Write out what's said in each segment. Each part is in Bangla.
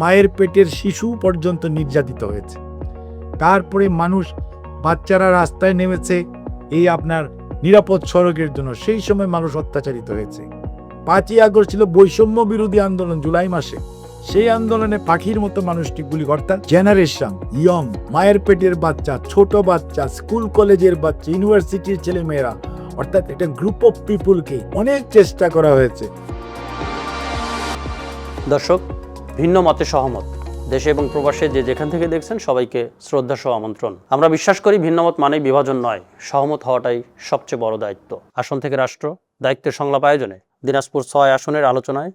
মায়ের পেটের শিশু পর্যন্ত নির্যাতিত হয়েছে। তারপরে মানুষ, বাচ্চারা রাস্তায় নেমেছে এই আপনার নিরাপদ সড়কের জন্য, সেই সময় মানুষ অত্যাচারিত হয়েছে। 5ই আগস্ট ছিল বৈষম্য বিরোধী আন্দোলন জুলাই মাসে, সেই আন্দোলনে পাখির মতো মানুষটি গুলি, অর্থাৎ জেনারেশন ইয়ং, মায়ের পেটের বাচ্চা, ছোট বাচ্চা, স্কুল কলেজের বাচ্চা, ইউনিভার্সিটির ছেলেমেয়েরা, অর্থাৎ একটা গ্রুপ অফ পিপুলকে অনেক চেষ্টা করা হয়েছে। দর্শক, ভিন্ন মতে সহমত দেশে এবং প্রবাসে যে যেখান থেকে দেখছেন সবাইকে শ্রদ্ধা সহ আমন্ত্রণ। আমরা বিশ্বাস করি ভিন্নমত মানেই বিভাজন নয়, সহমত হওয়াটাই সবচেয়ে বড় দায়িত্ব। আসন থেকে রাষ্ট্র, দায়িত্বের সংলাপ আয়োজনে দিনাজপুর 6 আসনের আলোচনায়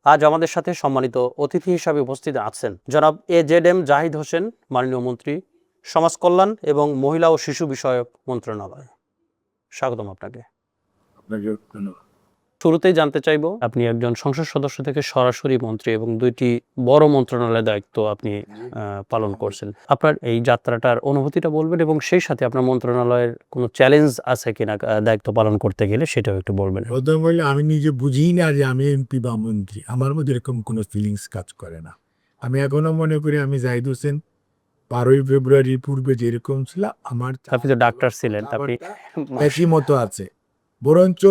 আজ আমাদের সাথে সম্মানিত অতিথি হিসাবে উপস্থিত আছেন জনাব AZM জাহিদ হোসেন, মাননীয় মন্ত্রী, সমাজ কল্যাণ এবং মহিলা ও শিশু বিষয়ক মন্ত্রণালয়। স্বাগতম আপনাকে। শুরুতেই জানতে চাইব, আপনি একজন সংসদ সদস্য থেকে সরাসরি মন্ত্রী এবং 2টি বড় মন্ত্রণালয়ের দায়িত্ব আপনি পালন করছেন। আপনার এই যাত্রাটার অনুভূতিটা বলবেন এবং সেই সাথে আপনার মন্ত্রণালয়ের কোনো চ্যালেঞ্জ আছে কিনা দায়িত্ব পালন করতে গেলে সেটাও একটু বলবেন। প্রথম বললে, আমি নিজে বুঝি না যে আমি এমপি বা মন্ত্রী, আমার মধ্যে এরকম কোনো ফিলিংস কাজ করে না। আমি এখনো মনে করি আমি জাহিদ হোসেন 12ই ফেব্রুয়ারির পূর্বে যেরকম ছিল, আমার আপনি তো ডাক্তার ছিলেন, আপনি একই মতো আছে, বরঞ্চ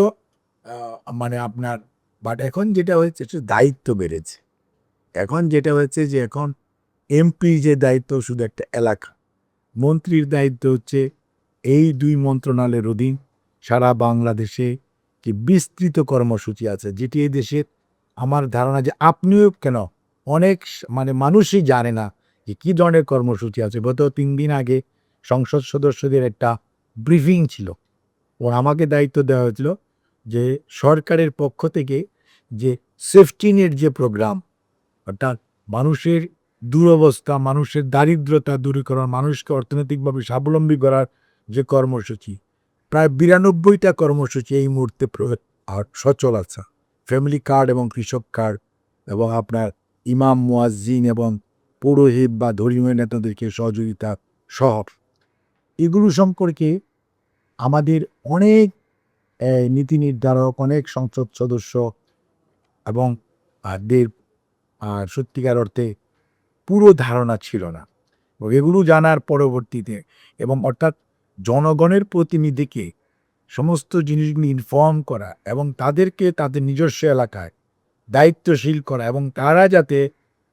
মানে আপনার, বাট এখন যেটা হয়েছে দায়িত্ব বেড়েছে। এখন যেটা হয়েছে যে এখন এমপি যে দায়িত্ব শুধু একটা এলাকা, মন্ত্রীর দায়িত্ব হচ্ছে এই 2 মন্ত্রণালয়ের অধীন সারা বাংলাদেশে কি বিস্তৃত কর্মসূচি আছে, যেটি এই দেশের, আমার ধারণা যে আপনিও কেন অনেক মানুষই জানে না যে কী ধরনের কর্মসূচি আছে। গত 3 দিন আগে সংসদ সদস্যদের একটা ব্রিফিং ছিল, ও আমাকে দায়িত্ব দেওয়া হয়েছিল যে সরকারের পক্ষ থেকে যে সেফটি নেট যে প্রোগ্রাম, অর্থাৎ মানুষের দুরবস্থা, মানুষের দারিদ্রতা দূরীকরণ, মানুষকে অর্থনৈতিকভাবে স্বাবলম্বী করার যে কর্মসূচি, প্রায় 92টা কর্মসূচি এই মুহূর্তে সচল আছে। ফ্যামিলি কার্ড এবং কৃষক কার্ড এবং আপনার ইমাম, মুয়াজ্জিন এবং পুরোহিত বা ধর্মীয় নেতাদেরকে সহযোগিতা সহ, এগুলো সম্পর্কে আমাদের অনেক নীতি নির্ধারক, অনেক সংসদ সদস্য এবং সত্যিকার অর্থে পুরো ধারণা ছিল না। এগুলো জানার পরবর্তীতে এবং অর্থাৎ জনগণের প্রতিনিধিকে সমস্ত জিনিসগুলি ইনফর্ম করা এবং তাদেরকে তাদের নিজস্ব এলাকায় দায়িত্বশীল করা, এবং তারা যাতে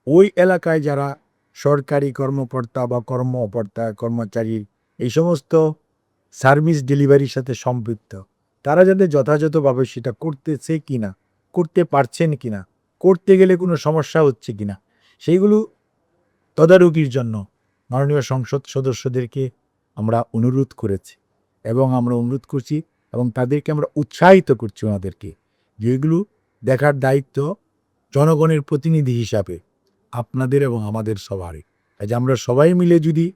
ওই এলাকায় যারা সরকারি কর্মকর্তা বা কর্মচারী এই সমস্ত সার্ভিস ডেলিভারির সাথে সম্পৃক্ত, তারা যাতে যথাযথভাবে সেটা করতেছে কিনা, করতে পারছেন কিনা, করতে গেলে কোনো সমস্যা হচ্ছে কিনা, সেইগুলো তদারকির জন্য মাননীয় সংসদ সদস্যদেরকে আমরা অনুরোধ করেছি এবং আমরা অনুরোধ করছি এবং তাদেরকে আমরা উৎসাহিত করছি ওনাদেরকে, যেগুলো দেখার দায়িত্ব জনগণের প্রতিনিধি হিসাবে আপনাদের এবং আমাদের সবারই। যে আমরা সবাই মিলে যদি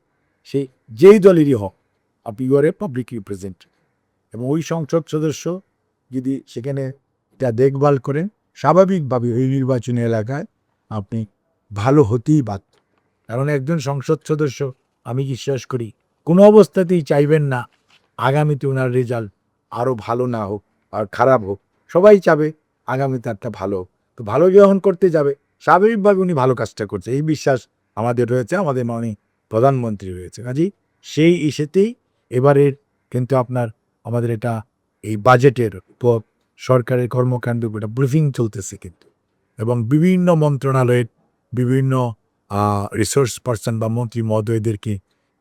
সেই যেই দলেরই হোক, আপনি you are a public representative, এবং ওই সংসদ সদস্য যদি সেখানে এটা দেখভাল করেন, স্বাভাবিকভাবে ওই নির্বাচনী এলাকায় আপনি ভালো হতেই বাধ্য। কারণ একজন সংসদ সদস্য, আমি বিশ্বাস করি, কোনো অবস্থাতেই চাইবেন না আগামীতে ওনার রেজাল্ট আরও ভালো না হোক আর খারাপ হোক। সবাই চাবে আগামীতে একটা ভালো হোক। তো ভালো যখন করতে যাবে, স্বাভাবিকভাবে উনি ভালো কাজটা করছে, এই বিশ্বাস আমাদের রয়েছে, আমাদের মাননীয় প্রধানমন্ত্রী রয়েছে। কাজেই সেই ইস্যুতেই এবারের কিন্তু আমাদের এটা এই বাজেটের উপর সরকারের কর্মকাণ্ড একটা ব্রিফিং চলতেছে কিন্তু, এবং বিভিন্ন মন্ত্রণালয়ের বিভিন্ন রিসোর্স পার্সন বা মন্ত্রী মহোদয়দেরকে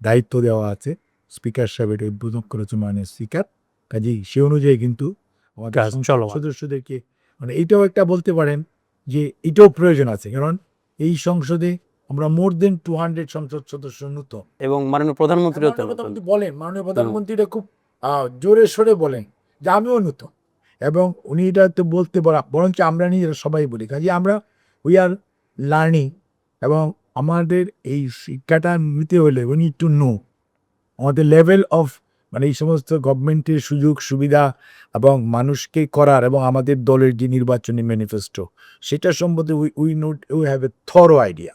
দায়িত্ব দেওয়া আছে। স্পিকার সাহেব এটা উদ্বোধন করেছে মাননীয় স্পিকার। কাজেই সে অনুযায়ী কিন্তু আমাদের সদস্যদেরকে এইটাও একটা বলতে পারেন যে এটাও প্রয়োজন আছে, কারণ এই সংসদে আমরা মোর দেন 200 সংসদ সদস্য নতুন, এবং মাননীয় প্রধানমন্ত্রীও বলেন, মাননীয় প্রধানমন্ত্রীরা খুব জোরে সোরে বলেন যে আমিও নতুন, এবং উনি এটা তো বলতে বরঞ্চ আমরা নিজেরা সবাই বলি। কাজে আমরা উই আর লার্নিং, এবং আমাদের এই শিক্ষাটা নিতে হলে উই নিড টু নো আমাদের লেভেল অফ এই সমস্ত গভর্নমেন্টের সুযোগ সুবিধা এবং মানুষকে করার, এবং আমাদের দলের যে নির্বাচনী ম্যানিফেস্টো, সেটা সম্বন্ধে we have a thorough idea,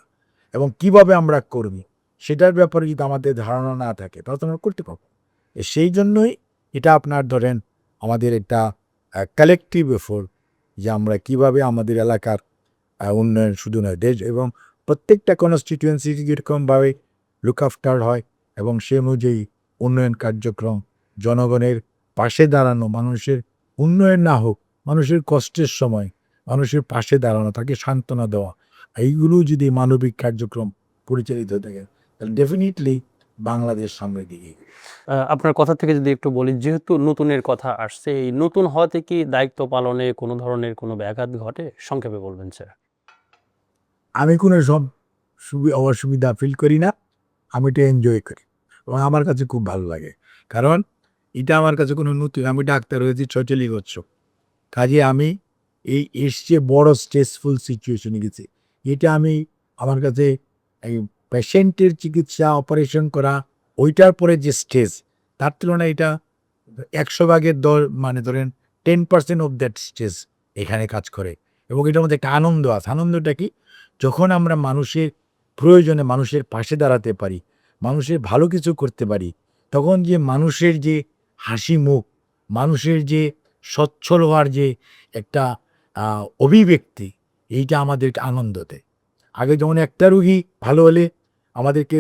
এবং কিভাবে আমরা করবি সেটার ব্যাপারে যদি আমাদের ধারণা না থাকে তাহলে তো আমরা করতে পারবো। সেই জন্যই এটা ধরেন আমাদের একটা কালেকটিভ এফোর্ট যে আমরা কিভাবে আমাদের এলাকার উন্নয়ন শুধু নয় দেশ এবং প্রত্যেকটা কনস্টিটিউয়েন্সি যেরকমভাবে লুক আফটার হয় এবং সে অনুযায়ী উন্নয়ন কার্যক্রম, জনগণের পাশে দাঁড়ানো, মানুষের উন্নয়ন না হোক, মানুষের কষ্টের সময় মানুষের পাশে দাঁড়ানো, তাকে সান্ত্বনা দেওয়া, এইগুলো যদি মানবিক কার্যক্রম পরিচালিত থাকে তাহলে ডেফিনেটলি বাংলাদেশ সামনে দিকে। আপনার কথা থেকে যদি একটু বলি, যেহেতু নতুনের কথা আসছে, এই নতুন হওয়াতে কি দায়িত্ব পালনে কোনো ধরনের কোনো ব্যাঘাত ঘটে? সংক্ষেপে বলবেন স্যার। আমি কোনো সব অসুবিধা ফিল করি না, আমি এটা এনজয় করি এবং আমার কাছে খুব ভালো লাগে। কারণ এটা আমার কাছে কোনো নতুন, আমি ডাক্তার হয়েছি 46 বছর, কাজে আমি এই এর চেয়ে বড় স্ট্রেসফুল সিচুয়েশনে গেছি। এটা আমি আমার কাছে এই পেশেন্টের চিকিৎসা, অপারেশন করা, ওইটার পরে যে স্ট্রেস, তার তুলনায় এটা 100 ভাগের মানে ধরেন 10% অফ দ্যাট স্ট্রেস এখানে কাজ করে এবং এটার মধ্যে একটা আনন্দ আছে। আনন্দটা কি? যখন আমরা মানুষের প্রয়োজনে মানুষের পাশে দাঁড়াতে পারি, মানুষের ভালো কিছু করতে পারি, তখন যে মানুষের যে হাসি মুখ, মানুষের যে সচ্ছল হওয়ার যে একটা অভিব্যক্তি, এইটা আমাদেরকে আনন্দ দেয়। আগে যেমন একটা রুগী ভালো হলে আমাদেরকে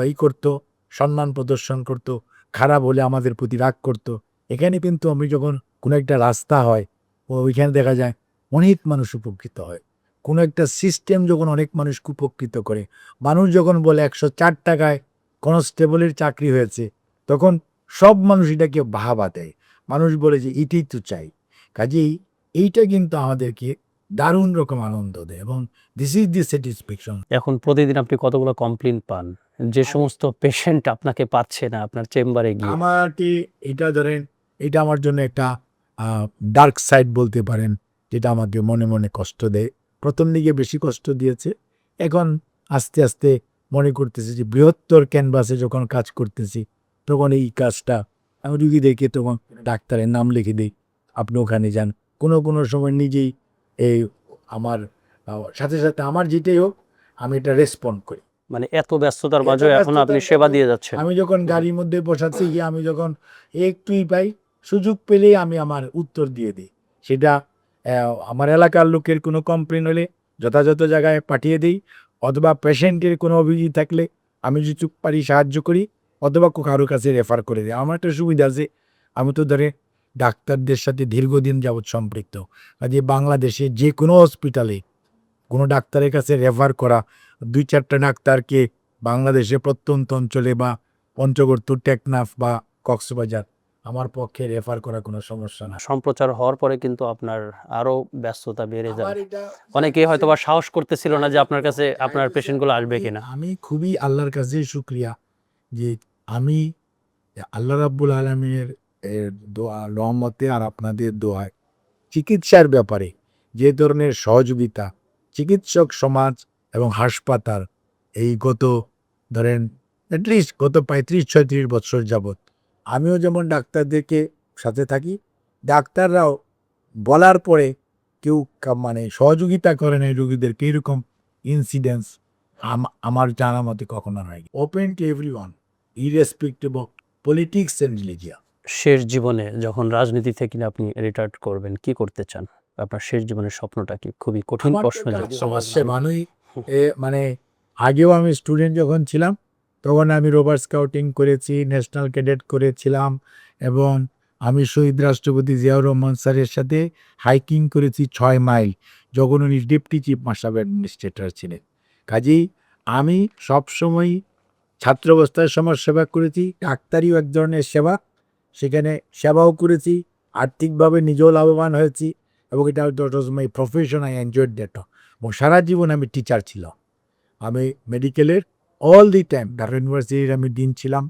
এই করতো, সম্মান প্রদর্শন করতো, খারাপ হলে আমাদের প্রতি রাগ করতো। এখানে কিন্তু আমি যখন কোনো একটা রাস্তা হয়, ওইখানে দেখা যায় অনেক মানুষ উপকৃত হয়। কোনো একটা সিস্টেম যখন অনেক মানুষকে উপকৃত করে, মানুষ যখন বলে 104 টাকায় কনস্টেবলের চাকরি হয়েছে, তখন সব মানুষ এটাকে বাহাবা দেয়। মানুষ বলে যে এটাই তো চাই। কাজেই এইটা কিন্তু আমাদেরকে দারুণ রকম আনন্দ দেয় এবং দিস ইজ দি স্যাটিসফ্যাকশন। এখন প্রতিদিন আপনি কতগুলো কমপ্লেইন পান? যে সমস্ত পেশেন্ট আপনাকে পাচ্ছে না আপনার চেম্বারে গিয়ে? আমাকে এটা ধরেন, এটা আমার জন্য একটা ডার্ক সাইড বলতে পারেন, যেটা আমাকে মনে মনে কষ্ট দেয়। প্রথম দিকে বেশি কষ্ট দিয়েছে, এখন আস্তে আস্তে মনে করতেছি যে বৃহত্তর ক্যানভাসে যখন কাজ করতেছি, তখন এই কাজটা আমি রুগীদেরকে তখন ডাক্তারের নাম লিখে দিই, আপনি ওখানে যান। কোনো কোনো সময় নিজেই এই আমার সাথে সাথে আমার যেটাই হোক, আমি এটা রেসপন্ড করি। মানে এত ব্যস্ততার মাঝেও এত এখনো আপনি ব্যস্ততার সেবা মধ্যে দিয়ে যাচ্ছেন। আমি যখন গাড়ির মধ্যে বসাচ্ছি গিয়ে আমি যখন একটুই পাই, সুযোগ পেলেই আমি আমার উত্তর দিয়ে দিই। সেটা আমার এলাকার লোকের কোনো কমপ্লেন হলে যথাযথ জায়গায় পাঠিয়ে দিই, অথবা পেশেন্টের কোনো অভিযোগ থাকলে আমি যেটুকু পারি সাহায্য করি, অথবা কারো কাছে রেফার করে দিই। আমার একটা সুবিধা আছে, আমি তো ধরে ডাক্তারদের সাথে দীর্ঘদিন যাবৎ সম্পৃক্ত। কাজে বাংলাদেশে যে কোনো হসপিটালে কোনো ডাক্তারের কাছে রেফার করা, 2-4টা ডাক্তারকে বাংলাদেশে প্রত্যন্ত অঞ্চলে বা পঞ্চগড়, টেকনাফ বা কক্সবাজার আমার পক্ষে রেফার করা কোনো সমস্যা না। সম্প্রচার হওয়ার পরে কিন্তু আপনার আরো ব্যস্ততা বেড়ে যায়। আমার এটা অনেকেই হয়তোবা সাহস করতেছিল না যে আপনার কাছে আপনার পেশেন্টগুলো আসবে কিনা। আমি খুবই আল্লাহর কাছে শুকরিয়া যে আমি আল্লাহ রাব্বুল আলামিনের দোয়া রহমতে আর আপনাদের দোয়ায় চিকিৎসার ব্যাপারে যে ধরনের সহযোগিতা চিকিৎসক সমাজ এবং হাসপাতাল এই গত ধরেন অ্যাটলিস্ট গত 35-36 বছর যাবৎ, আমিও যেমন ডাক্তারদেরকে সাথে থাকি, ডাক্তাররাও বলার পরে কেউ মানে সহযোগিতা করেন এই রোগীদেরকে, এরকম ইনসিডেন্স আমার জানা মতে কখনো হয়। Open to everyone irrespective of politics and religion. শেষ জীবনে যখন রাজনীতি থেকে আপনি রিটায়ার্ড করবেন, কি করতে চান? আপনার শেষ জীবনের স্বপ্নটা কি? খুবই কঠিন প্রশ্ন যদি সমাজ সেবানুই মানে আগেও আমি স্টুডেন্ট যখন ছিলাম তখন আমি রোভার স্কাউটিং করেছি, ন্যাশনাল ক্যাডেট করেছিলাম এবং আমি শহীদ রাষ্ট্রপতি জিয়াউর রহমান স্যারের সাথে হাইকিং করেছি 6 মাইল, যখন উনি ডেপুটি চিফ মাস্টার অ্যাডমিনিস্ট্রেটর ছিলেন। কাজেই আমি সবসময়ই ছাত্র অবস্থায় সমাজ সেবা করেছি, ডাক্তারিও এক ধরনের সেবা, সেখানে সেবাও করেছি, আর্থিকভাবে নিজেও লাভবান হয়েছি এবং এটা মাই প্রফেশন, আই এনজয়েড দ্যাট। এবং সারা জীবন আমি টিচার ছিলাম। আমি মেডিকেলের অল দি টাইম ঢাকা ইউনিভার্সিটির আমি ডিন ছিলাম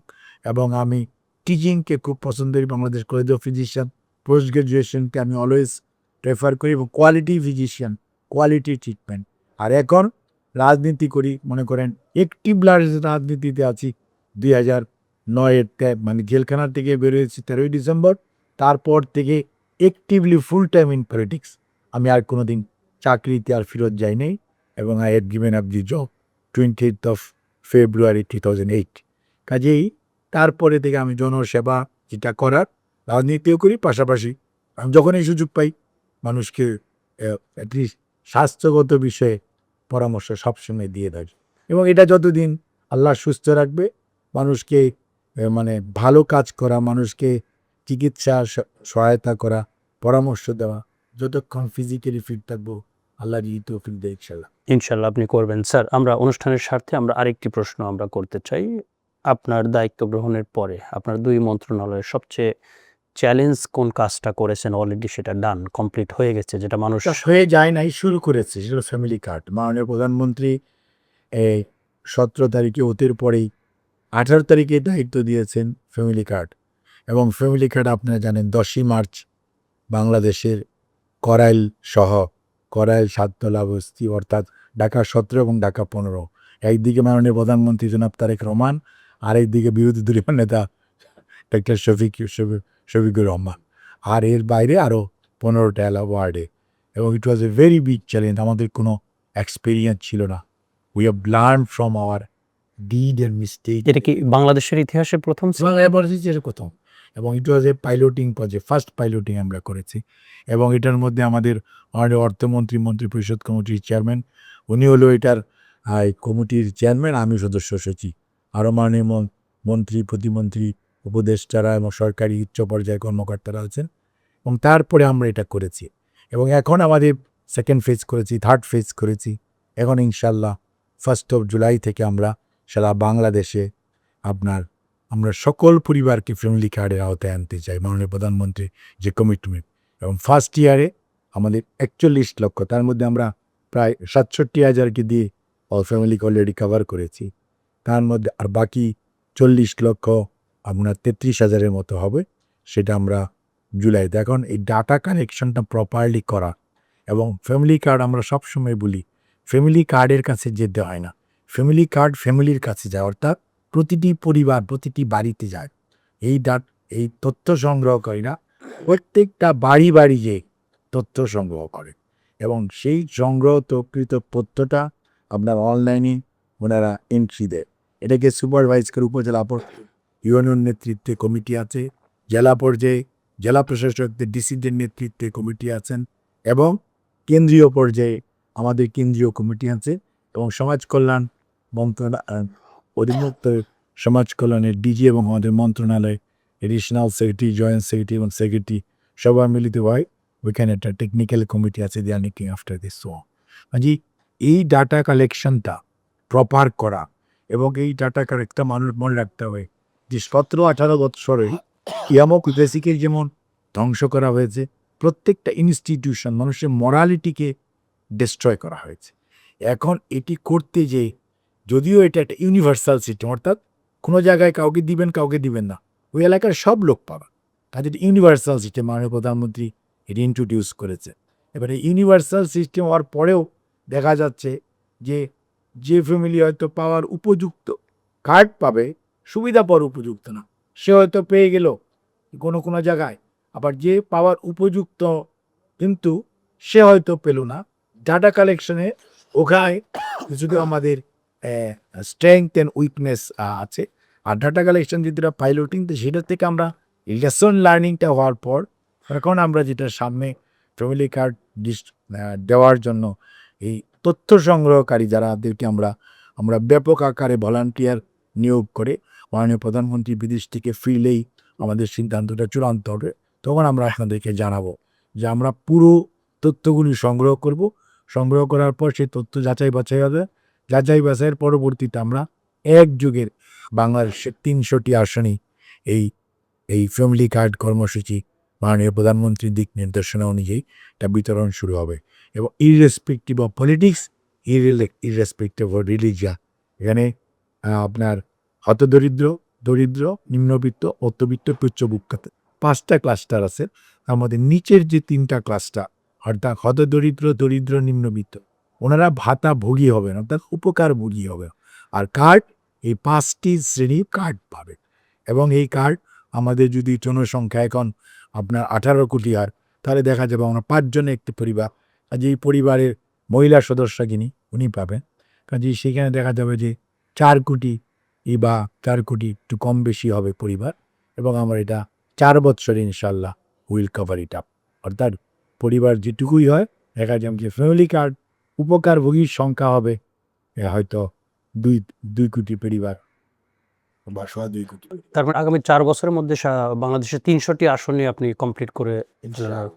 এবং আমি টিচিংকে খুব পছন্দ করি। Bangladesh college of physician post গ্রাজুয়েশনকে আমি অলওয়েজ প্রেফার করি এবং কোয়ালিটি ফিজিশিয়ান, কোয়ালিটি ট্রিটমেন্ট। আর এখন রাজনীতি করি, মনে করেন একটিভ রাজনীতিতে আছি 2009-এর মানে জেলখানা থেকে বেরোয়েছি 13ই ডিসেম্বর, তারপর থেকে actively full time in politics. আমি আর কোনোদিন চাকরিতে আর ফেরত যাই নাই এবং I had given up the job 20th of February 2008। কাজেই তারপরে থেকে আমি জনসেবা যেটা করার রাজনীতিও করি, পাশাপাশি আমি যখন এই সুযোগ পাই মানুষকে অ্যাটলিস্ট স্বাস্থ্যগত বিষয়ে পরামর্শ সবসময় দিয়ে থাকি। এবং এটা যতদিন আল্লাহ সুস্থ রাখবে, মানুষকে মানে ভালো কাজ করা, মানুষকে চিকিৎসা সহায়তা করা, পরামর্শ দেওয়া, যতক্ষণ ফিজিক্যালি ফিট থাকবো আল্লাহ যদি তৌফিক দেয় ইনশাল্লাহ। ইনশাল্লাহ আপনি করবেন। স্যার, আমরা অনুষ্ঠানের স্বার্থে আমরা আরেকটি প্রশ্ন আমরা করতে চাই। আপনার দায়িত্ব গ্রহণের পরে আপনার ২ মন্ত্রণালয়ের সবচেয়ে চ্যালেঞ্জ কোন কাজটা করেছেন? অলরেডি সেটা ডান, কমপ্লিট হয়ে গেছে, যেটা মানুষ তা হয়ে যায় নাই, শুরু করেছে, সেটা ফ্যামিলি কার্ড। মাননীয় প্রধানমন্ত্রী এই 17 তারিখে ওতের পরেই 18 তারিখে দায়িত্ব দিয়েছেন ফ্যামিলি কার্ড। এবং ফ্যামিলি কার্ড আপনারা জানেন 10ই মার্চ বাংলাদেশের করাইল সহ করাইল 7তলা বস্তি অর্থাৎ ঢাকা 17 এবং ঢাকা 15, একদিকে মাননীয় প্রধানমন্ত্রী জনাব তারেক রহমান, আরেকদিকে বিরোধী দলীয় নেতা ডক্টর শফিকুর রহমান, আর এর বাইরে আরও 15টা ওয়ার্ডে। এবং ইট ওয়াজ এ ভেরি বিগ চ্যালেঞ্জ। আমাদের কোনো এক্সপিরিয়েন্স ছিল না। We have learn from our did and mistake. এটা কি বাংলাদেশের ইতিহাসে প্রথম ছিল? বাংলাদেশের প্রথম। এবং ইট ওয়াজ এ পাইলটিং প্রজেক্ট, ফার্স্ট পাইলটিং আমরা করেছি। এবং এটার মধ্যে আমাদের অর্থমন্ত্রী, মন্ত্রিপরিষদ কমিটির চেয়ারম্যান, উনি হলো এটার কমিটির চেয়ারম্যান, আমি সদস্য সচিব, আরও মাননীয় মন্ত্রী, প্রতিমন্ত্রী, উপদেষ্টারা এবং সরকারি উচ্চ পর্যায়ের কর্মকর্তারা আছেন। এবং তারপরে আমরা এটা করেছি। এবং এখন আমাদের সেকেন্ড ফেজ করেছি, থার্ড ফেজ করেছি। এখন ইনশাল্লাহ 1 জুলাই থেকে আমরা সারা বাংলাদেশে আমরা সকল পরিবারকে ফ্যামিলি কার্ডের আওতায় আনতে চাই, মাননীয় প্রধানমন্ত্রীর যে কমিটমেন্ট। এবং ফার্স্ট ইয়ারে আমাদের 41 লক্ষ, তার মধ্যে আমরা প্রায় 67,000কে দিয়ে অল ফ্যামিলিকে অলরেডি কভার করেছি। তার মধ্যে আর বাকি 40 লক্ষ, আপনার 33,000-এর মতো হবে, সেটা আমরা জুলাইতে। এখন এই ডাটা কালেকশনটা প্রপারলি করা, এবং ফ্যামিলি কার্ড আমরা সবসময় বলি ফ্যামিলি কার্ডের কাছে যেতে হয় না, ফ্যামিলি কার্ড ফ্যামিলির কাছে যায়, অর্থাৎ প্রতিটি পরিবার, প্রতিটি বাড়িতে যায়। এই তথ্য সংগ্রহকারীরা প্রত্যেকটা বাড়ি বাড়ি যেয়ে তথ্য সংগ্রহ করে, এবং সেই সংগ্রহকৃত তথ্যটা আপনার অনলাইনে ওনারা এন্ট্রি দেয়। এটাকে সুপারভাইজ করে উপজেলা ইউনিয়ন নেতৃত্বে কমিটি আছে, জেলা পর্যায়ে জেলা প্রশাসকদের ডিসিদের নেতৃত্বে কমিটি আছেন, এবং কেন্দ্রীয় পর্যায়ে আমাদের কেন্দ্রীয় কমিটি আছে, এবং সমাজ কল্যাণ অধিভুক্ত সমাজ কল্যাণের ডিজি এবং আমাদের মন্ত্রণালয় এডিশনাল সেক্রেটারি, জয়েন্ট সেক্রেটারি এবং সেক্রেটারি সবাই মিলিত হয়। ওইখানে একটা টেকনিক্যাল কমিটি আছে, they are looking after this. So মানে এই ডাটা কালেকশনটা প্রপার করা, এবং এই ডাটা কালেক্টটা মানুষ মনে রাখতে হবে যে 17-18 বৎসরে ইয়ামক বেসিকের যেমন ধ্বংস করা হয়েছে, প্রত্যেকটা ইনস্টিটিউশন মানুষের মরালিটিকে ডিস্ট্রয় করা হয়েছে। এখন এটি করতে যে, যদিও এটা একটা ইউনিভার্সাল সিস্টেম, অর্থাৎ কোনো জায়গায় কাউকে দিবেন না, ওই এলাকার সব লোক পাবে, কাজে ইউনিভার্সাল সিস্টেম মাননীয় প্রধানমন্ত্রী এটি ইন্ট্রোডিউস করেছে। এবারে ইউনিভার্সাল সিস্টেম হওয়ার পরেও দেখা যাচ্ছে যে ফ্যামিলি হয়তো পাওয়ার উপযুক্ত কার্ড পাবে, সুবিধা পাওয়ার উপযুক্ত না, সে হয়তো পেয়ে গেল কোনো জায়গায়, আবার যে পাওয়ার উপযুক্ত কিন্তু সে হয়তো পেল না। ডাটা কালেকশনে ওখানে শুধু আমাদের স্ট্রেংথ অ্যান্ড উইকনেস আছে। আর ডাটা কালেকশন যেটা পাইলটিং, সেটার থেকে আমরা লেসন লার্নিংটা হওয়ার পর এখন আমরা যেটা সামনে ফ্যামিলি কার্ড দেওয়ার জন্য এই তথ্য সংগ্রহকারী যারাদেরকে আমরা ব্যাপক আকারে ভলান্টিয়ার নিয়োগ করে মাননীয় প্রধানমন্ত্রী বিদেশ থেকে ফিরলেই আমাদের সিদ্ধান্তটা চূড়ান্ত হবে, তখন আমরা আপনাদেরকে জানাবো যে আমরা পুরো তথ্যগুলি সংগ্রহ করব। সংগ্রহ করার পর সেই তথ্য যাচাই বাছাই হবে, যাচাই বাছাইয়ের পরবর্তীতে আমরা একযোগে বাংলাদেশের 300টি আসনে এই ফ্যামিলি কার্ড কর্মসূচি মাননীয় প্রধানমন্ত্রীর দিক নির্দেশনা অনুযায়ী এটা বিতরণ শুরু হবে। এবং irrespective of politics, irrespective of religion, এখানে আপনার হতদরিদ্র, দরিদ্র, নিম্নবিত্ত, মধ্যবিত্ত, উচ্চবিত্ত 5টা ক্লাস্টার আছে। তার মধ্যে নিচের যে 3টা ক্লাস্টার, অর্থাৎ হতদরিদ্র, দরিদ্র, নিম্নবিত্ত, ওনারা ভাতা ভোগী হবেন, অর্থাৎ উপকার ভোগী হবে। আর কার্ড এই 5টি শ্রেণীর কার্ড পাবে। এবং এই কার্ড আমাদের যদি জনসংখ্যা এখন আপনার 18 কোটি হয়, তাহলে দেখা যাবে আমরা 5 জনের একটি পরিবার, কাজে এই পরিবারের মহিলা সদস্য যিনি উনি পাবেন, কাজে সেখানে দেখা যাবে যে 4 কোটি বা 4 কোটি একটু কম বেশি হবে পরিবার। এবং আমরা এটা 4 বৎসরে ইনশাল্লাহ উইল কভার ইট আপ, অর্থাৎ পরিবার যেটুকুই হয় দেখা যাবে যে ফ্যামিলি কার্ড উপকারভোগীর সংখ্যা হবে হয়তো 2 কোটি পরিবার বা 2.25 কোটি। তারপর আগামী 4 বছরের মধ্যে বাংলাদেশের 300টি আসনই আপনি কমপ্লিট করে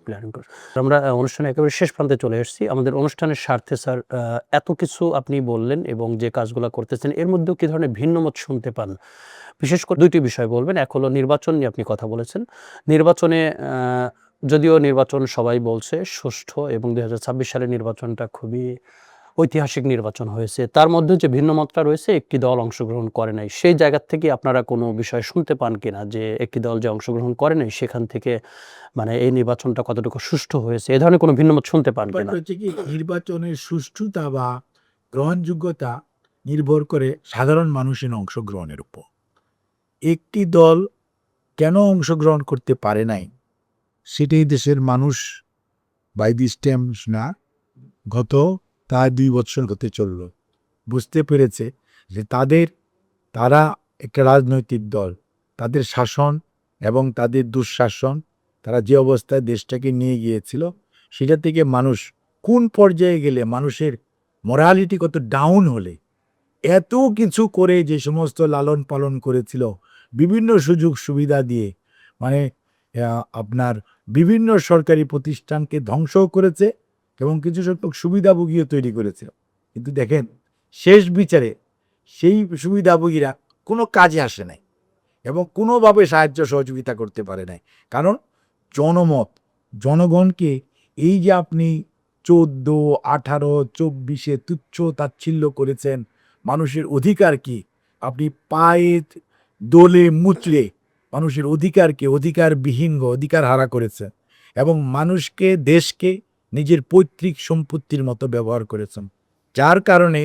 প্ল্যানিং করছেন। আমরা অনুষ্ঠানে একেবারে শেষ প্রান্তে চলে এসেছি। আমাদের অনুষ্ঠানের স্বার্থে স্যার এত কিছু আপনি বললেন এবং যে কাজগুলা করতেছেন এর মধ্যেও কি ধরনের ভিন্ন মত শুনতে পান? বিশেষ করে 2টি বিষয় বলবেন। এক হলো নির্বাচন নিয়ে আপনি কথা বলেছেন। নির্বাচনে যদিও নির্বাচন সবাই বলছে সুষ্ঠু এবং 2026 সালের নির্বাচনটা খুবই ঐতিহাসিক নির্বাচন হয়েছে। তার মধ্যে যে ভিন্ন মতটা রয়েছে একটি দল অংশগ্রহণ করে নাই। সেই জায়গা থেকে আপনারা কোনো বিষয় শুনতে পান কিনা যে একটি দল যে অংশগ্রহণ করে নাই সেখান থেকে মানে এই নির্বাচনটা কতটুকু সুষ্ঠু হয়েছে? এ ধরনের কোনো ভিন্ন মত শুনতে পান কিনা? হচ্ছে কি নির্বাচনের সুষ্ঠুতা বা গ্রহণযোগ্যতা নির্ভর করে সাধারণ মানুষের অংশগ্রহণের উপর। একটি দল কেন অংশগ্রহণ করতে পারে নাই সেটাই দেশের মানুষ বাই দিস টাইমস না গত 2 বছর হতে চলল বুঝতে পেরেছে যে তারা একটা রাজনৈতিক দল, তাদের শাসন এবং তাদের দুঃশাসন, তারা যে অবস্থায় দেশটাকে নিয়ে গিয়েছিল সেটা থেকে মানুষ কোন পর্যায়ে গেলে মানুষের মোরালিটি কত ডাউন হলে এত কিছু করে যে সমস্ত লালন পালন করেছিল বিভিন্ন সুযোগ সুবিধা দিয়ে মানে আপনার বিভিন্ন সরকারি প্রতিষ্ঠানকে ধ্বংস করেছে এবং কিছু সংখ্যক সুবিধাভোগীও তৈরি করেছিল। কিন্তু দেখেন শেষ বিচারে সেই সুবিধাভোগীরা কোনো কাজে আসে নাই এবং কোনোভাবে সাহায্য সহযোগিতা করতে পারে নাই। কারণ জনমত জনগণকে এই যে আপনি 14, 18, 24 তুচ্ছ তাচ্ছিল্য করেছেন, মানুষের অধিকার কি আপনি পায়ে দোলে মুচড়ে মানুষের অধিকারকে অধিকারবিহীন অধিকার হারা করেছেন এবং মানুষকে দেশকে নিজের পৈতৃক সম্পত্তির মতো ব্যবহার করেছেন, যার কারণে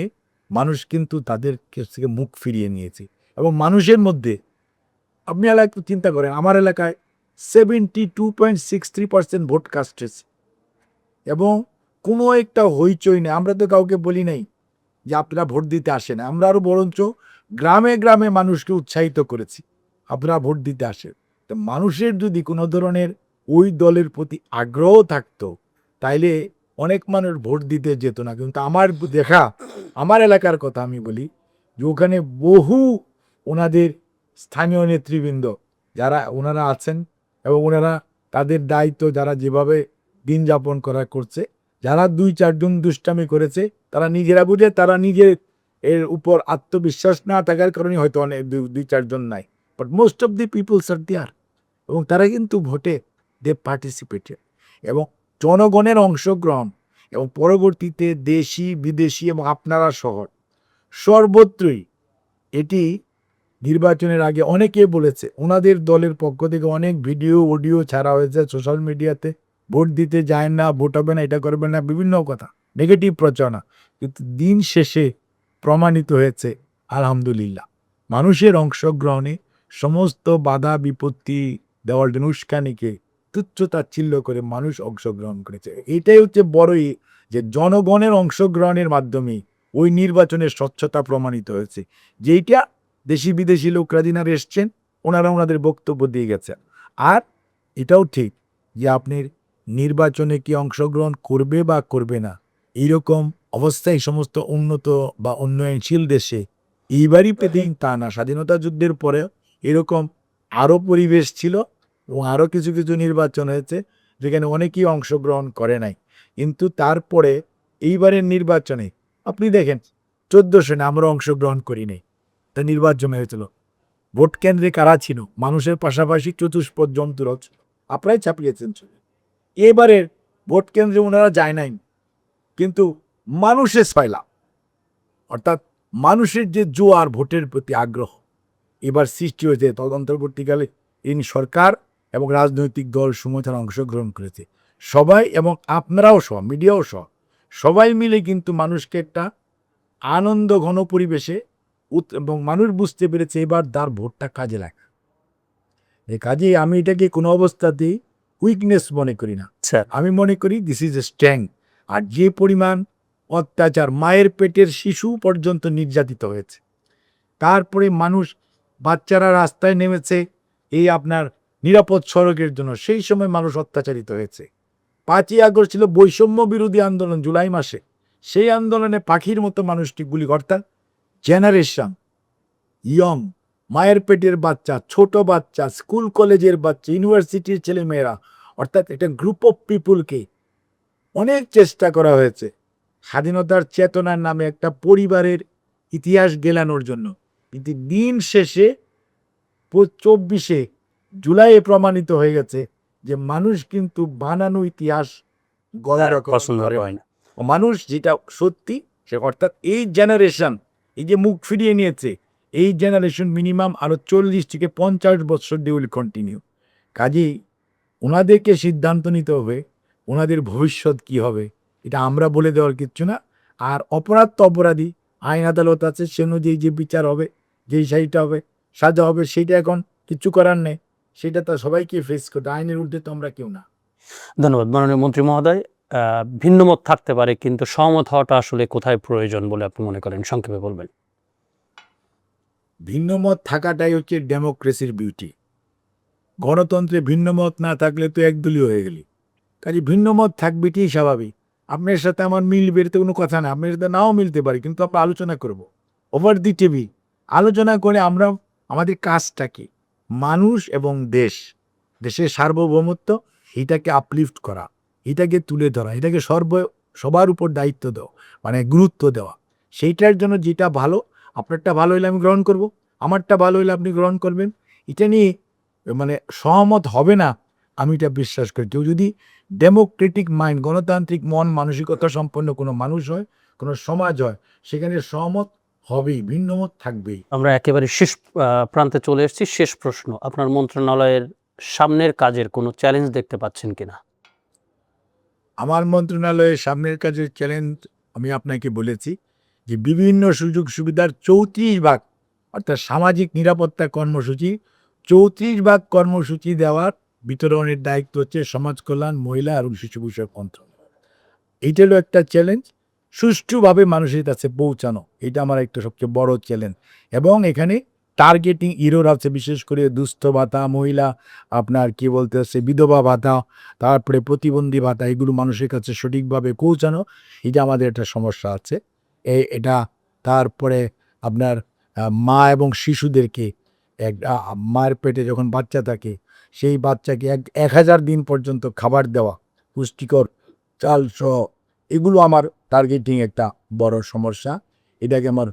মানুষ কিন্তু তাদের কাছ থেকে মুখ ফিরিয়ে নিয়েছে। এবং মানুষের মধ্যে আপনি একটু চিন্তা করেন, আমার এলাকায় 72.63% ভোট কাস্ট হয়েছে এবং কোনো একটা হইচই নেই। আমরা তো কাউকে বলি নাই যে আপনারা ভোট দিতে আসেন, আমরা আরও বরঞ্চ গ্রামে গ্রামে মানুষকে উৎসাহিত করেছি আপনারা ভোট দিতে আসেন। তো মানুষের যদি কোনো ধরনের ওই দলের প্রতি আগ্রহ থাকতো তাইলে অনেক মানুষ ভোট দিতে যেত না। কিন্তু আমার দেখা আমার এলাকার কথা আমি বলি যে ওখানে বহু ওনাদের স্থানীয় নেতৃবৃন্দ যারা ওনারা আছেন এবং ওনারা তাদের দায়িত্ব যারা যেভাবে দিন যাপন করছে, যারা 2-4 জন দুষ্টামি করেছে তারা নিজেরা বুঝে, তারা নিজের এর উপর আত্মবিশ্বাস না থাকার কারণে হয়তো অনেক 2-4 জন নাই, but most of the peoples are there এবং তারা কিন্তু ভোটে দে পার্টিসিপেটেড এবং জনগণের অংশগ্রহণ এবং পরবর্তীতে দেশি বিদেশি এবং আপনারা সহ সর্বত্রই এটি নির্বাচনের আগে অনেকে বলেছে ওনাদের দলের পক্ষ থেকে অনেক ভিডিও অডিও ছাড়া হয়েছে সোশ্যাল মিডিয়াতে, ভোট দিতে যায় না, ভোট হবে না, এটা করবে না, বিভিন্ন কথা নেগেটিভ প্রচারণা। কিন্তু দিন শেষে প্রমাণিত হয়েছে আলহামদুলিল্লাহ মানুষের অংশগ্রহণে সমস্ত বাধা বিপত্তি দেওয়ার জন্য উস্কানিকে তুচ্ছ তাচ্ছিল্য করে মানুষ অংশগ্রহণ করেছে। এটাই হচ্ছে বড়ই যে জনগণের অংশগ্রহণের মাধ্যমে ওই নির্বাচনের স্বচ্ছতা প্রমাণিত হয়েছে, যেইটা দেশি বিদেশি লোকরা দিনার এসছেন ওনারা ওনাদের বক্তব্য দিয়ে গেছেন। আর এটাও ঠিক যে আপনি নির্বাচনে কি অংশগ্রহণ করবে বা করবে না এইরকম অবস্থায় সমস্ত উন্নত বা উন্নয়নশীল দেশে এইবারই পেতেই তা না, স্বাধীনতা যুদ্ধের পরে এরকম আরও পরিবেশ ছিল এবং আরও কিছু কিছু নির্বাচন হয়েছে যেখানে অনেকেই অংশগ্রহণ করে নাই। কিন্তু তারপরে এইবারের নির্বাচনে আপনি দেখেন 14 সনে আমরা অংশগ্রহণ করি নাই, তা নির্বাচন হয়েছিল। ভোট কেন্দ্রে কারা ছিল? মানুষের পাশাপাশি চতুষ্পদ জন্তুরাও ছিল, আপনারাই চাপিয়েছেন। এবারের ভোট কেন্দ্রে ওনারা যায় নাই, কিন্তু মানুষের ফয়লা অর্থাৎ মানুষের যে জোয়ার ভোটের প্রতি আগ্রহ এবার সৃষ্টি হয়েছে, তদন্তবর্তীকালে ইন সরকার এবং রাজনৈতিক দল সমূহ তারা অংশগ্রহণ করেছে সবাই এবং আপনারাও সহ মিডিয়াও সহ সবাই মিলে কিন্তু মানুষকে একটা আনন্দ ঘন পরিবেশে এবং মানুষ বুঝতে পেরেছে এবার তার ভোটটা কাজে লাগে। এই কাজে আমি এটাকে কোনো অবস্থাতেই উইকনেস মনে করি না, আমি মনে করি দিস ইজ এ স্ট্রেংথ। আর যে পরিমাণ অত্যাচার, মায়ের পেটের শিশু পর্যন্ত নির্যাতিত হয়েছে, তারপরে মানুষ বাচ্চারা রাস্তায় নেমেছে এই আপনার নিরাপদ সড়কের জন্য, সেই সময় মানুষ অত্যাচারিত হয়েছে। 5ই আগস্ট ছিল বৈষম্য বিরোধী আন্দোলন জুলাই মাসে, সেই আন্দোলনে পাখির মতো মানুষটি গুলি, অর্থাৎ জেনারেশন, ইয়ং, মায়ের পেটের বাচ্চা, ছোট বাচ্চা, স্কুল কলেজের বাচ্চা, ইউনিভার্সিটির ছেলেমেয়েরা, অর্থাৎ একটা গ্রুপ অফ পিপুলকে অনেক চেষ্টা করা হয়েছে স্বাধীনতার চেতনার নামে একটা পরিবারের ইতিহাস গেলানোর জন্য। কিন্তু দিন শেষে 24শে জুলাইয়ে প্রমাণিত হয়ে গেছে যে মানুষ কিন্তু বানানো ইতিহাস গড়ার পছন্দ হয় না। মানুষ যেটা সত্যি সে, অর্থাৎ এই জেনারেশন, এই যে মুখ ফিরিয়ে নিয়েছে, এই জেনারেশন মিনিমাম আরো 40 থেকে 50 বছর দে উইল কন্টিনিউ। কাজেই ওনাদেরকে সিদ্ধান্ত নিতে হবে ওনাদের ভবিষ্যৎ কি হবে, এটা আমরা বলে দেওয়ার কিচ্ছু না। আর অপরাধ তো অপরাধী, আইন আদালত আছে, সে অনুযায়ী যে বিচার হবে, যেই সাইটা হবে, সাজা হবে, সেটা এখন কিচ্ছু করার নেই, সেটা তো সবাইকে ফেস করতে, আইনের ঊর্ধ্বে তো আমরা কেউ না। ধন্যবাদ মাননীয় মন্ত্রী মহোদয়। ভিন্নমত থাকতে পারে, কিন্তু সহমত হওয়াটা আসলে কোথায় প্রয়োজন বলে আপনি মনে করেন, সংক্ষেপে বলবেন। ভিন্নমত থাকাটাই হচ্ছে ডেমোক্রেসির বিউটি। গণতন্ত্রে ভিন্নমত না থাকলে তো একদলীয় হয়ে গেলি। কাজে ভিন্নমত থাকবেটাই স্বাভাবিক। আপনার সাথে আমার মিলবে এতে কোনো কথা না, আপনার সাথে নাও মিলতে পারি, কিন্তু আমরা আলোচনা করব ওভার দি টিভি। আলোচনা করে আমরা আমাদের কাজটা কি, মানুষ এবং দেশের সার্বভৌমত্ব, এটাকে আপলিফট করা, এটাকে তুলে ধরা, এটাকে সবার উপর দায়িত্ব দেওয়া, মানে গুরুত্ব দেওয়া। সেইটার জন্য যেটা ভালো, আপনারটা ভালো হলে আমি গ্রহণ করব, আমারটা ভালো হলে আপনি গ্রহণ করবেন। এটা নিয়ে মানে সহমত হবে না, আমি এটা বিশ্বাস করি। কেউ যদি ডেমোক্রেটিক মাইন্ড, গণতান্ত্রিক মন মানসিকতা সম্পন্ন কোনো মানুষ হয়, কোনো সমাজ হয়, সেখানে সহমত হবেই, ভিন্নমত থাকবেই। আমরা একেবারে শেষ প্রান্তে চলে এসেছি। শেষ প্রশ্ন, আপনার মন্ত্রণালয়ের সামনের কাজের কোনো চ্যালেঞ্জ দেখতে পাচ্ছেন কিনা? আমার মন্ত্রণালয়ের সামনের কাজের চ্যালেঞ্জ আমি আপনাকে বলেছি যে বিভিন্ন সুযোগ সুবিধার 34 ভাগ, অর্থাৎ সামাজিক নিরাপত্তা কর্মসূচি 34 ভাগ কর্মসূচি দেওয়ার বিতরণের দায়িত্ব হচ্ছে সমাজ কল্যাণ, মহিলা এবং শিশু বিষয়ক মন্ত্রণালয়। এইটা হলো একটা চ্যালেঞ্জ, সুষ্ঠুভাবে মানুষের কাছে পৌঁছানো, এটা আমার একটা সবচেয়ে বড় চ্যালেঞ্জ। এবং এখানে টার্গেটিং ইরোর আছে, বিশেষ করে দুস্থ ভাতা, মহিলা আপনার কি বলতে হচ্ছে বিধবা ভাতা, তারপরে প্রতিবন্ধী ভাতা, এগুলো মানুষের কাছে সঠিকভাবে পৌঁছানো, এটা আমাদের একটা সমস্যা আছে। এটা তারপরে আপনার মা এবং শিশুদেরকে মায়ের পেটে যখন বাচ্চা থাকে, সেই বাচ্চাকে 1000 দিন পর্যন্ত খাবার দেওয়া, পুষ্টিকর চাল সহ, এগুলো আমার টার্গেটিং একটা বড় সমস্যা। এটাকে আমার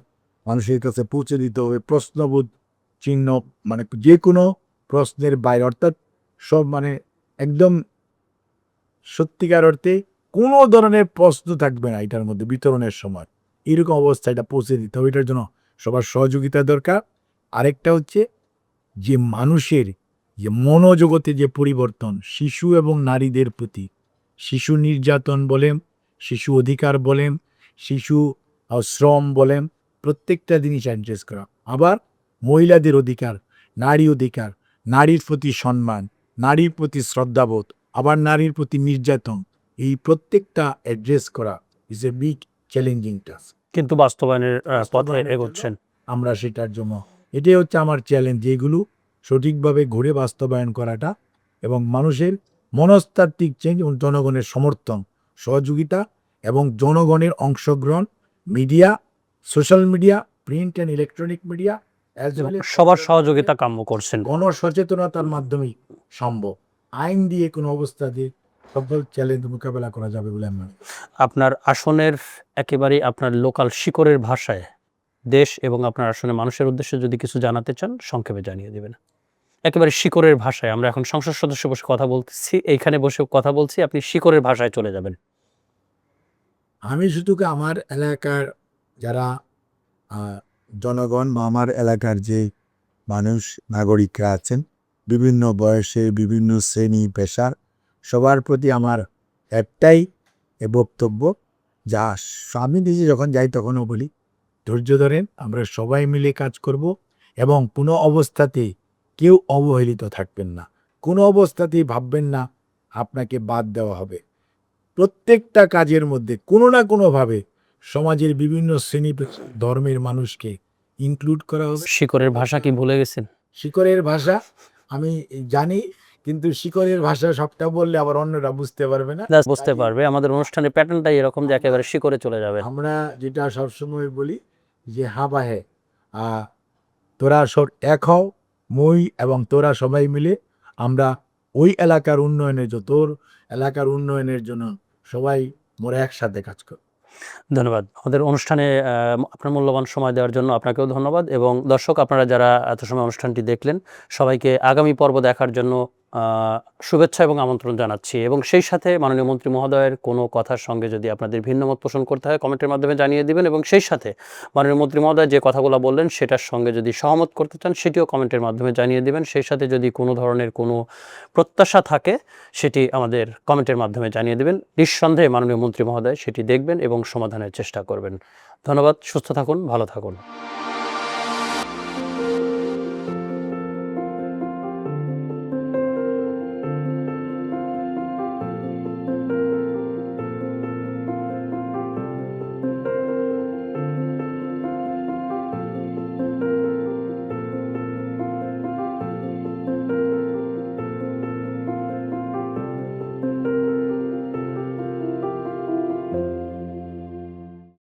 মানুষের কাছে পৌঁছে দিতে হবে। প্রশ্নবোধ চিহ্ন, মানে যে কোনো প্রশ্নের বাইরে, অর্থাৎ সব মানে একদম সত্যিকার অর্থে কোনো ধরনের প্রশ্ন থাকবে না এটার মধ্যে বিতরণের সময়, এরকম অবস্থা এটা পৌঁছে দিতে হবে। এটার জন্য সবার সহযোগিতা দরকার। আরেকটা হচ্ছে যে মানুষের যে মনোজগতে যে পরিবর্তন, শিশু এবং নারীদের প্রতি, শিশু নির্যাতন বলেন, শিশু অধিকার বলেন, শিশু শ্রম বলেন, প্রত্যেকটা জিনিস অ্যাড্রেস করা। আবার মহিলাদের অধিকার, নারীর প্রতি সম্মান, নারীর প্রতি শ্রদ্ধাবোধ, আবার নারীর প্রতি নির্যাতন, এই প্রত্যেকটা অ্যাড্রেস করা is a big challenging task. কিন্তু বাস্তবায়নের পথে এগোচ্ছেন। আমরা সেটার জন্য, এটাই হচ্ছে আমার চ্যালেঞ্জ, যেগুলো সঠিকভাবে ঘুরে বাস্তবায়ন করাটা, এবং মানুষের মনস্তাত্ত্বিক চেঞ্জ এবং জনগণের সমর্থন, সহযোগিতা এবং জনগণের অংশগ্রহণ, media, social media, print and electronic media, সবার সহযোগিতা কাম্য করছেন। গণসচেতনতার মাধ্যমেই সম্ভব। আইন দিয়ে কোনো অবস্থাতে সকল চ্যালেঞ্জ মোকাবেলা করা যাবে বলে আমি মনে করি। আপনার আসনের একেবারে আপনার লোকাল শিকড়ের ভাষায় দেশ এবং আপনার আসনের মানুষের উদ্দেশ্যে যদি কিছু জানাতে চান, সংক্ষেপে জানিয়ে দেবেন। একেবারে শিকড়ের ভাষায়, আমরা এখন সংসদ সদস্য বসে কথা বলতেছি, এইখানে বসে কথা বলছি, আপনি শিকড়ের ভাষায় চলে যাবেন। আমি শুধু আমার এলাকার যারা জনগণ বা আমার এলাকার যে মানুষ, নাগরিকরা আছেন, বিভিন্ন বয়সে, বিভিন্ন শ্রেণী পেশার, সবার প্রতি আমার একটাই বক্তব্য, যা আমি নিজে যখন যাই তখনও বলি, ধৈর্য ধরেন, আমরা সবাই মিলে কাজ করব, এবং কোনো অবস্থাতেই কেউ অবহেলিত থাকবেন না, কোনো অবস্থাতেই ভাববেন না আপনাকে বাদ দেওয়া হবে। প্রত্যেকটা কাজের মধ্যে কোনো না কোনোভাবে সমাজের বিভিন্ন শ্রেণী ধর্মের মানুষকে ইনক্লুড করা হবে। শিকড়ের ভাষা কি ভুলে গেছেন? শিকড়ের ভাষা আমি জানি, কিন্তু শিকড়ের ভাষা সবটা বললে আবার অন্যরা বুঝতে পারবে না। Just বুঝতে পারবে আমাদের অনুষ্ঠানের প্যাটার্নটাই এরকম যে একেবারে শিকড়ে চলে যাবে। আমরা যেটা সবসময় বলি যে হাবাহে তোরা সব এক হও, মই এবং তোরা সবাই মিলে আমরা ওই এলাকার উন্নয়নের তোর এলাকার উন্নয়নের জন্য সবাই মোরা একসাথে কাজ কর। ধন্যবাদ আমাদের অনুষ্ঠানে আপনার মূল্যবান সময় দেওয়ার জন্য আপনাকেও ধন্যবাদ, এবং দর্শক আপনারা যারা এত সময় অনুষ্ঠানটি দেখলেন সবাইকে আগামী পর্ব দেখার জন্য শুভেচ্ছা এবং আমন্ত্রণ জানাচ্ছি। এবং সেই সাথে মাননীয় মন্ত্রী মহোদয়ের কোনো কথার সঙ্গে যদি আপনাদের ভিন্ন মত পোষণ করতে হয় কমেন্টের মাধ্যমে জানিয়ে দিবেন, এবং সেই সাথে মাননীয় মন্ত্রী মহোদয় যে কথাগুলো বললেন সেটার সঙ্গে যদি সহমত করতে চান সেটিও কমেন্টের মাধ্যমে জানিয়ে দিবেন। সেই সাথে যদি কোনো ধরনের কোনো প্রত্যাশা থাকে সেটি আমাদের কমেন্টের মাধ্যমে জানিয়ে দেবেন। নিঃসন্দেহে মাননীয় মন্ত্রী মহোদয় সেটি দেখবেন এবং সমাধানের চেষ্টা করবেন। ধন্যবাদ, সুস্থ থাকুন, ভালো থাকুন।